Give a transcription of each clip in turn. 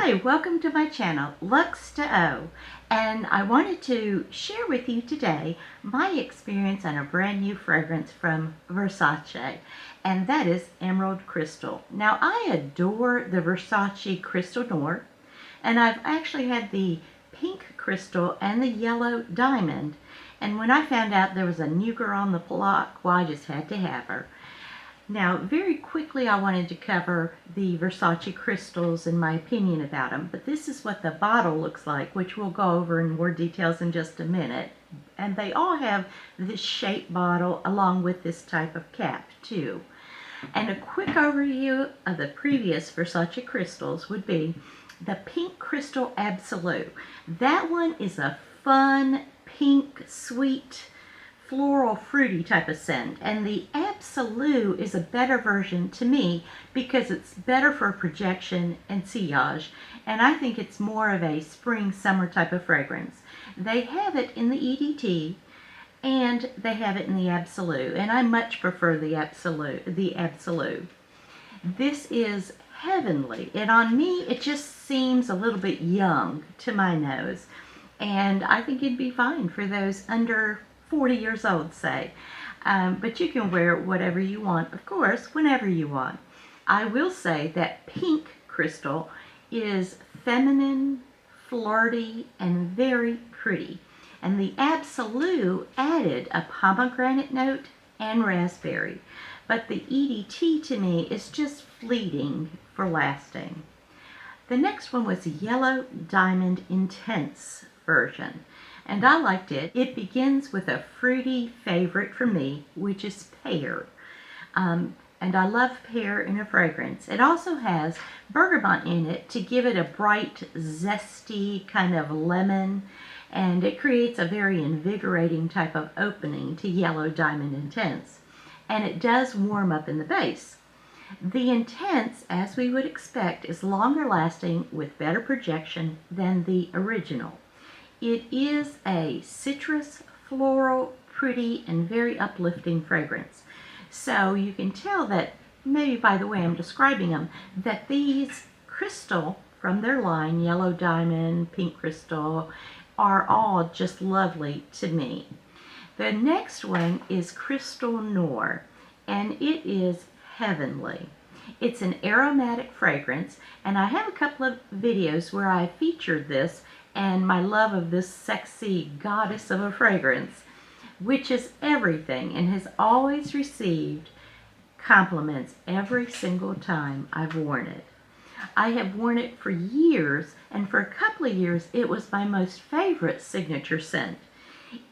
Hi, welcome to my channel, Lux to O, and I wanted to share with you today my experience on a brand new fragrance from Versace, and that is Emerald Crystal. Now, I adore the Versace Crystal Noir, and I've actually had the pink crystal and the yellow diamond, and when I found out there was a new girl on the block, well, I just had to have her. Now, very quickly, I wanted to cover the Versace crystals and my opinion about them, but this is what the bottle looks like, which we'll go over in more details in just a minute. And they all have this shape bottle along with this type of cap, too. And a quick overview of the previous Versace crystals would be the Pink Crystal Absolute. That one is a fun, pink, sweet, floral, fruity type of scent, and the Absolute is a better version to me because it's better for projection and sillage, and I think it's more of a spring summer type of fragrance. They have it in the EDT and they have it in the Absolute, and I much prefer the Absolute. This is heavenly, and on me it just seems a little bit young to my nose, and I think it'd be fine for those under 40 years old, say. But you can wear whatever you want, of course, whenever you want. I will say that Pink Crystal is feminine, flirty, and very pretty. And the Absolute added a pomegranate note and raspberry. But the EDT to me is just fleeting for lasting. The next one was Yellow Diamond Intense version, and I liked it. It begins with a fruity favorite for me, which is pear. And I love pear in a fragrance. It also has bergamot in it to give it a bright, zesty kind of lemon, and it creates a very invigorating type of opening to Yellow Diamond Intense. And it does warm up in the base. The Intense, as we would expect, is longer lasting with better projection than the original. It is a citrus, floral, pretty, and very uplifting fragrance. So you can tell that, maybe by the way I'm describing them, that these crystal from their line, Yellow Diamond, Pink Crystal, are all just lovely to me. The next one is Crystal Noir, and it is heavenly. It's an aromatic fragrance, and I have a couple of videos where I featured this and my love of this sexy goddess of a fragrance, which is everything and has always received compliments every single time I've worn it. I have worn it for years, and for a couple of years it was my most favorite signature scent.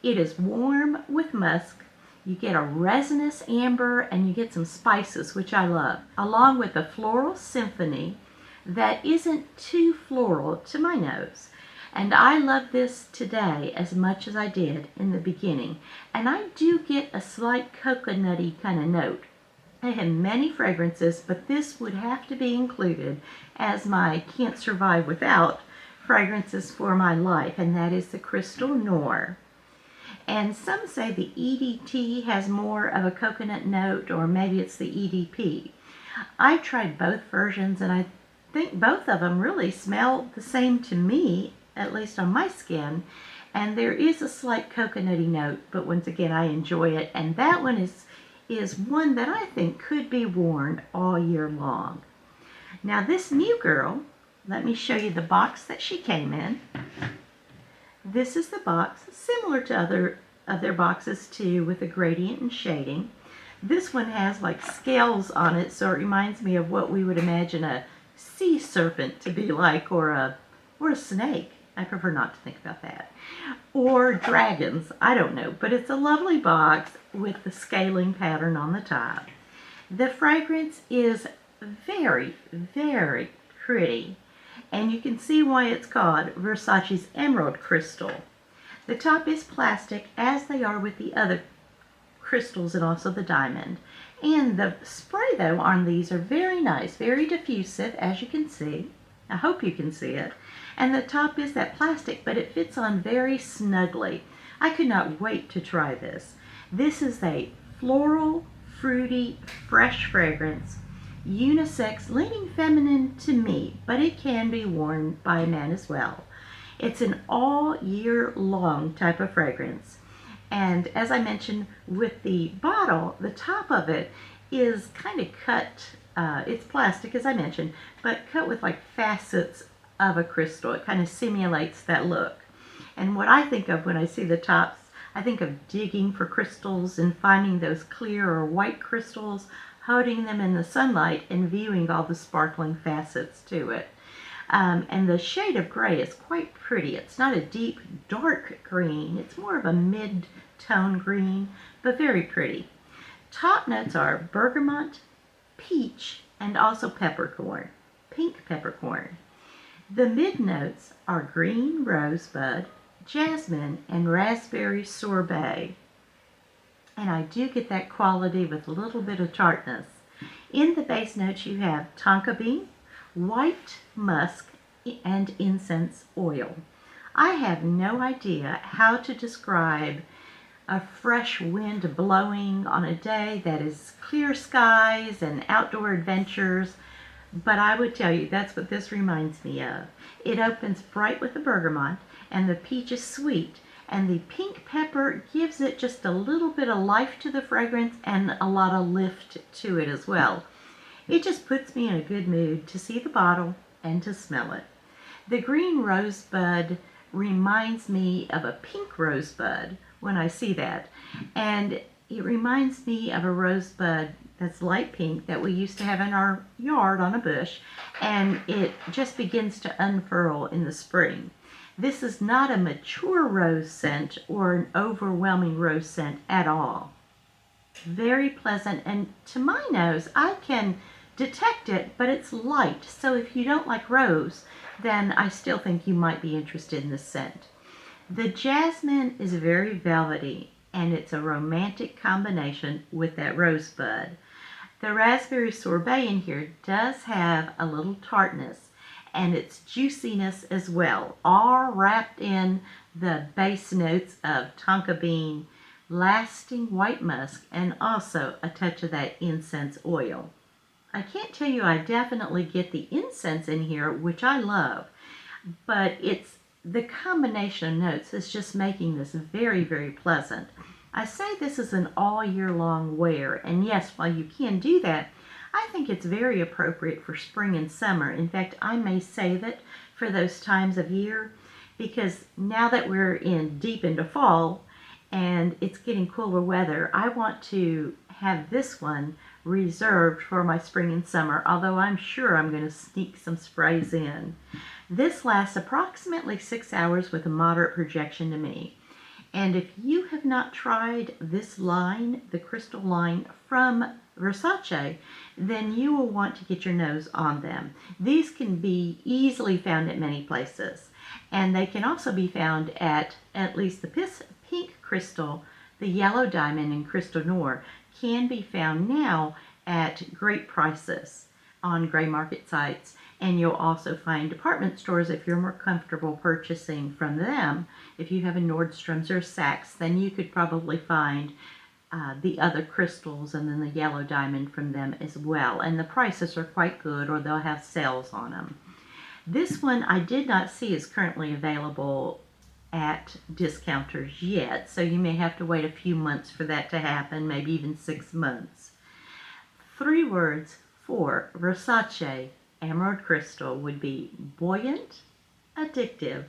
It is warm with musk. You get a resinous amber and you get some spices, which I love, along with a floral symphony that isn't too floral to my nose. And I love this today as much as I did in the beginning. And I do get a slight coconutty kind of note. I have many fragrances, but this would have to be included as my can't survive without fragrances for my life, and that is the Crystal Noir. And some say the EDT has more of a coconut note, or maybe it's the EDP. I tried both versions, and I think both of them really smell the same to me, at least on my skin, and there is a slight coconutty note, but once again I enjoy it, and that one is one that I think could be worn all year long. Now this new girl, let me show you the box that she came in. This is the box, similar to other of their boxes too, with a gradient and shading. This one has like scales on it, so it reminds me of what we would imagine a sea serpent to be like, or a snake. I prefer not to think about that. Or dragons, I don't know. But it's a lovely box with the scaling pattern on the top. The fragrance is very, very pretty. And you can see why it's called Versace's Emerald Crystal. The top is plastic, as they are with the other crystals and also the diamond. And the spray, though, on these are very nice, very diffusive, as you can see. I hope you can see it. And the top is that plastic, but it fits on very snugly. I could not wait to try this. This is a floral, fruity, fresh fragrance. unisex, leaning feminine to me, but it can be worn by a man as well. It's an all year long type of fragrance. And as I mentioned with the bottle, the top of it is kind of cut. It's plastic, as I mentioned, but cut with like facets of a crystal. It kind of simulates that look. And what I think of when I see the tops, I think of digging for crystals and finding those clear or white crystals, holding them in the sunlight and viewing all the sparkling facets to it. And the shade of gray is quite pretty. It's not a deep, dark green. It's more of a mid-tone green, but very pretty. Top notes are bergamot, peach, and also peppercorn, pink peppercorn. The mid notes are green rosebud, jasmine, and raspberry sorbet. And I do get that quality with a little bit of tartness. In the base notes you have tonka bean, white musk, and incense oil. I have no idea how to describe a fresh wind blowing on a day that is clear skies and outdoor adventures, but I would tell you that's what this reminds me of. It opens bright with the bergamot, and the peach is sweet, and the pink pepper gives it just a little bit of life to the fragrance and a lot of lift to it as well. It just puts me in a good mood to see the bottle and to smell it. The green rosebud reminds me of a pink rosebud when I see that, and it reminds me of a rosebud that's light pink that we used to have in our yard on a bush, and it just begins to unfurl in the spring. This is not a mature rose scent or an overwhelming rose scent at all. Very pleasant, and to my nose, I can detect it, but it's light, so if you don't like rose, then I still think you might be interested in this scent. The jasmine is very velvety, and it's a romantic combination with that rosebud. The raspberry sorbet in here does have a little tartness, and its juiciness as well, all wrapped in the base notes of tonka bean, lasting white musk, and also a touch of that incense oil. I can't tell you, I definitely get the incense in here, which I love, but it's the combination of notes is just making this very, very pleasant. I say this is an all year long wear, and yes, while you can do that, I think it's very appropriate for spring and summer. In fact, I may save it for those times of year, because now that we're deep into fall and it's getting cooler weather, I want to have this one reserved for my spring and summer, although I'm sure I'm going to sneak some sprays in. This lasts approximately 6 hours with a moderate projection to me. And if you have not tried this line, the crystal line from Versace, then you will want to get your nose on them. These can be easily found at many places, and they can also be found at least the pink crystal, the yellow diamond, and crystal Noir can be found now at great prices on gray market sites, and you'll also find department stores if you're more comfortable purchasing from them. If you have a Nordstrom's or Saks, then you could probably find the other crystals and then the yellow diamond from them as well, and the prices are quite good, or they'll have sales on them. This one I did not see is currently available at discounters yet, so you may have to wait a few months for that to happen, maybe even 6 months. 3 words for Versace Emerald Crystal would be buoyant, addictive,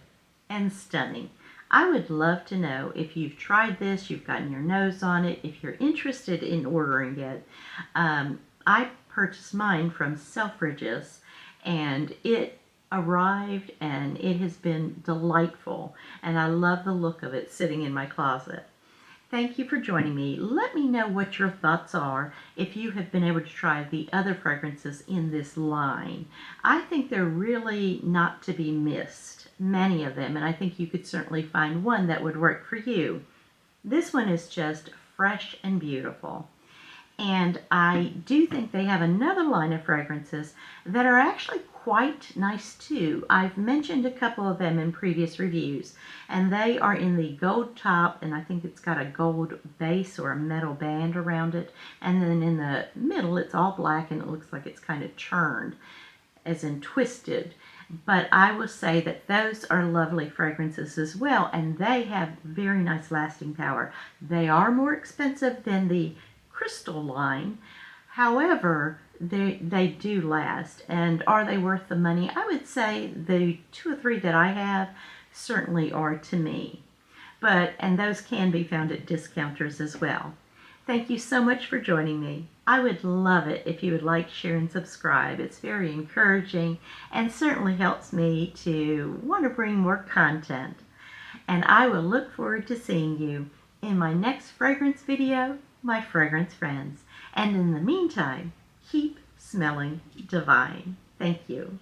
and stunning. I would love to know if you've tried this, you've gotten your nose on it, if you're interested in ordering it. I purchased mine from Selfridges, and it arrived and it has been delightful, and I love the look of it sitting in my closet. Thank you for joining me. Let me know what your thoughts are if you have been able to try the other fragrances in this line. I think they're really not to be missed, many of them, and I think you could certainly find one that would work for you. This one is just fresh and beautiful. And I do think they have another line of fragrances that are actually quite nice too. I've mentioned a couple of them in previous reviews, and they are in the gold top, and I think it's got a gold base or a metal band around it, and then in the middle it's all black and it looks like it's kind of churned, as in twisted. But I will say that those are lovely fragrances as well, and they have very nice lasting power. They are more expensive than the crystal line. However, they do last. And are they worth the money? I would say the 2 or 3 that I have certainly are to me. And those can be found at discounters as well. Thank you so much for joining me. I would love it if you would like, share, and subscribe. It's very encouraging and certainly helps me to want to bring more content. And I will look forward to seeing you in my next fragrance video, my fragrance friends. And in the meantime, keep smelling divine. Thank you.